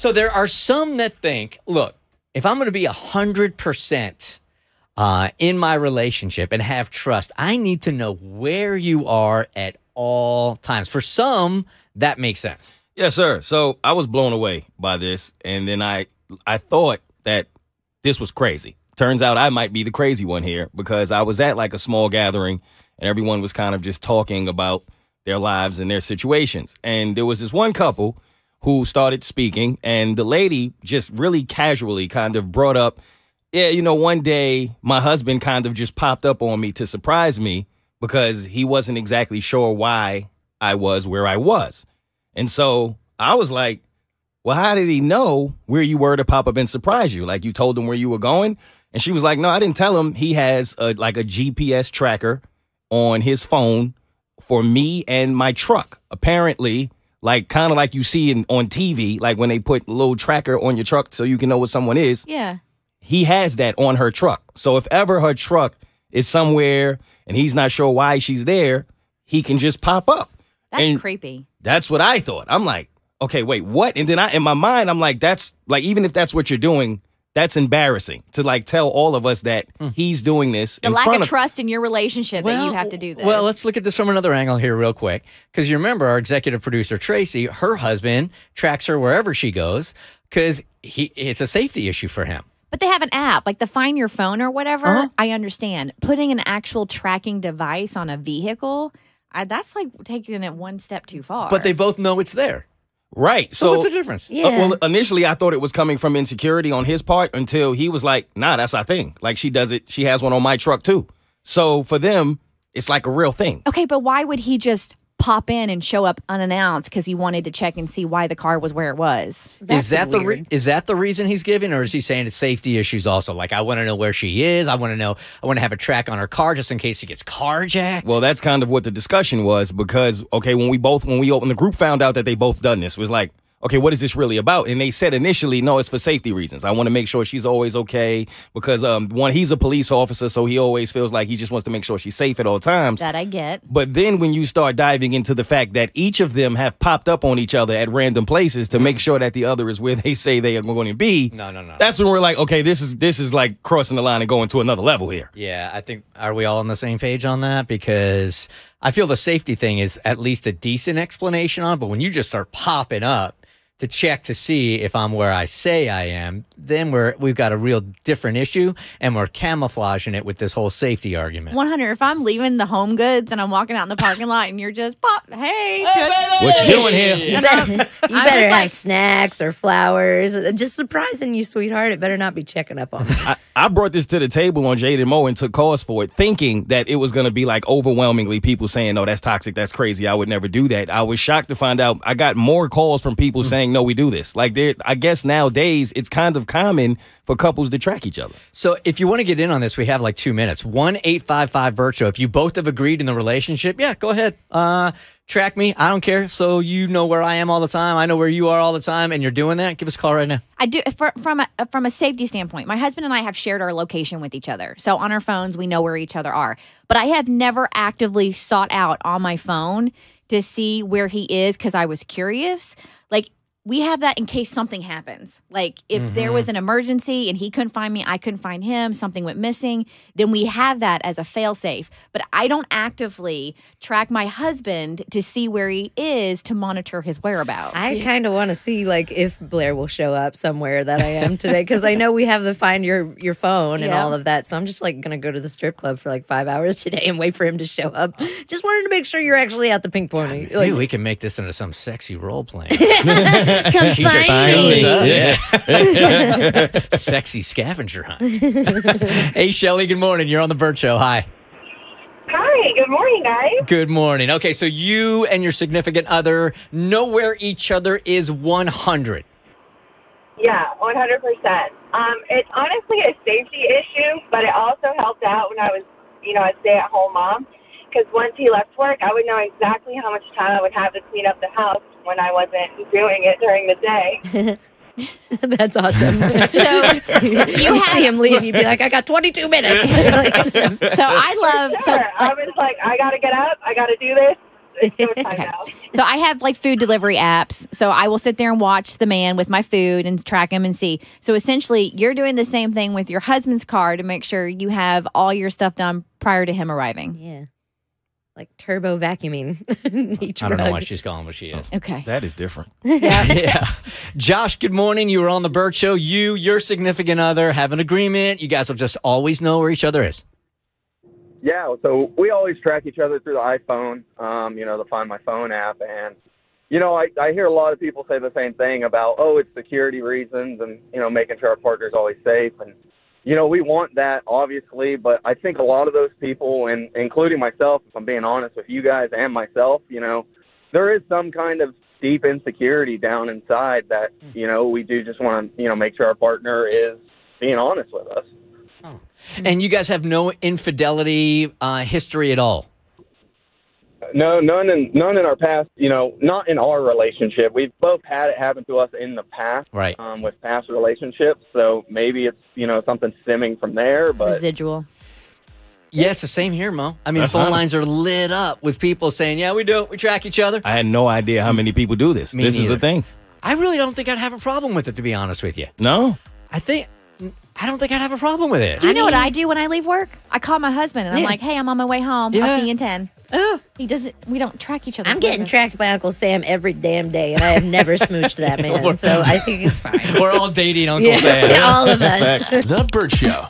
So there are some that think, look, if I'm going to be 100% in my relationship and have trust, I need to know where you are at all times. For some, that makes sense. Yes, sir. So I was blown away by this, and then I thought that this was crazy. Turns out I might be the crazy one here because I was at like a small gathering, and everyone was kind of just talking about their lives and their situations. And there was this one couple who started speaking, and the lady just really casually kind of brought up, yeah, you know, one day my husband kind of just popped up on me to surprise me because he wasn't exactly sure why I was where I was. And so I was like, well, how did he know where you were to pop up and surprise you? Like, you told him where you were going? And she was like, no, I didn't tell him. He has a GPS tracker on his phone for me and my truck. Apparently, like kind of like you see on TV, like when they put a little tracker on your truck so you can know what someone is. Yeah. He has that on her truck. So if ever her truck is somewhere and he's not sure why she's there, he can just pop up. That's creepy. That's what I thought. I'm like, okay, wait, what? And then in my mind, I'm like, that's like, even if that's what you're doing, that's embarrassing to like tell all of us that he's doing this. The lack of trust in your relationship that you have to do this. Well, let's look at this from another angle here real quick. Because you remember our executive producer, Tracy, her husband tracks her wherever she goes because it's a safety issue for him. But they have an app, like the Find Your Phone or whatever. I understand. Putting an actual tracking device on a vehicle, that's like taking it one step too far. But they both know it's there. Right. So what's the difference? Yeah. Well, initially I thought it was coming from insecurity on his part until he was like, nah, that's our thing. Like, she does it. She has one on my truck too. So for them, it's like a real thing. Okay, but why would he just pop in and show up unannounced because he wanted to check and see why the car was where it was? Is that the reason he's giving, or is he saying it's safety issues also? Like, I want to know where she is. I want to have a track on her car just in case he gets carjacked. Well, that's kind of what the discussion was because, okay, when the group found out that they both done this, was like, okay, what is this really about? And they said initially, no, it's for safety reasons. I want to make sure she's always okay because, one, he's a police officer, so he always feels like he just wants to make sure she's safe at all times. That I get. But then when you start diving into the fact that each of them have popped up on each other at random places to make sure that the other is where they say they are going to be. No. That's when we're like, okay, this is like crossing the line and going to another level here. Yeah, I think, are we all on the same page on that? Because I feel the safety thing is at least a decent explanation on it, but when you just start popping up to check to see if I'm where I say I am, then we've got a real different issue, and we're camouflaging it with this whole safety argument. 100. If I'm leaving the Home Goods and I'm walking out in the parking lot and you're just hey, what you doing here? You better have snacks or flowers. Just surprising you, sweetheart. It better not be checking up on me. I brought this to the table on Jade and Mo and took calls for it, thinking that it was going to be like overwhelmingly people saying, no, that's toxic, that's crazy, I would never do that. I was shocked to find out I got more calls from people saying, no, we do this. Like, I guess nowadays it's kind of common for couples to track each other. So if you want to get in on this, we have like 2 minutes. 1-855-BERT Show. If you both have agreed in the relationship, yeah, go ahead. Track me. I don't care. So you know where I am all the time. I know where you are all the time, and you're doing that. Give us a call right now. I do. From a safety standpoint, my husband and I have shared our location with each other. So on our phones, we know where each other are. But I have never actively sought out on my phone to see where he is because I was curious. Like, we have that in case something happens. Like, if there was an emergency and he couldn't find me, I couldn't find him, something went missing, then we have that as a fail-safe. But I don't actively track my husband to see where he is to monitor his whereabouts. I kind of want to see, like, if Blair will show up somewhere that I am today, because I know we have the Find Your Phone and all of that. So I'm just, like, going to go to the strip club for, like, 5 hours today and wait for him to show up. Just wanted to make sure you're actually at the Pink Pony. Maybe we can make this into some sexy role-playing. Come She find just me. shows up. Yeah. Sexy scavenger hunt. Hey, Shelly, good morning. You're on the Bert Show. Hi. Hi, good morning, guys. Good morning. Okay, so you and your significant other know where each other is 100. Yeah, 100%. It's honestly a safety issue, but it also helped out when I was, a stay-at-home mom. Because once he left work, I would know exactly how much time I would have to clean up the house when I wasn't doing it during the day. That's awesome. So you see him leave, you'd be like, I got 22 minutes. So I love... Sure. I was like, I got to get up. I got to do this. It's go time Okay. now. So I have like food delivery apps. So I will sit there and watch the man with my food and track him and see. So essentially, you're doing the same thing with your husband's car to make sure you have all your stuff done prior to him arriving. Yeah. Like turbo vacuuming each I don't know rug. why she's calling what she is. Okay. That is different. Yeah. Josh, good morning. You were on the Bert Show. You, your significant other have an agreement. You guys will just always know where each other is. Yeah, so we always track each other through the iPhone, the Find My Phone app. And, I hear a lot of people say the same thing about, it's security reasons and, making sure our partner's always safe. And, we want that, obviously, but I think a lot of those people, and including myself, if I'm being honest with you guys and myself, there is some kind of deep insecurity down inside that, we do just want to, make sure our partner is being honest with us. Oh. And you guys have no infidelity history at all? No, none in our past, not in our relationship. We've both had it happen to us in the past, right? With past relationships. So maybe it's, something stemming from there, but Residual. Yeah, it's the same here, Mo. I mean, phone lines are lit up with people saying, yeah, we do it. We track each other. I had no idea how many people do this. Me This is neither. a thing. I really don't think I'd have a problem with it, to be honest with you. No? I don't think I'd have a problem with it. Do you know what I do when I leave work? I call my husband and I'm like, hey, I'm on my way home. Yeah. I'll see you in 10. He doesn't, we don't track each other. I'm getting tracked by Uncle Sam every damn day, and I have never smooched that man. So I think it's fine. We're all dating Uncle Sam. All of us. The Bert Show.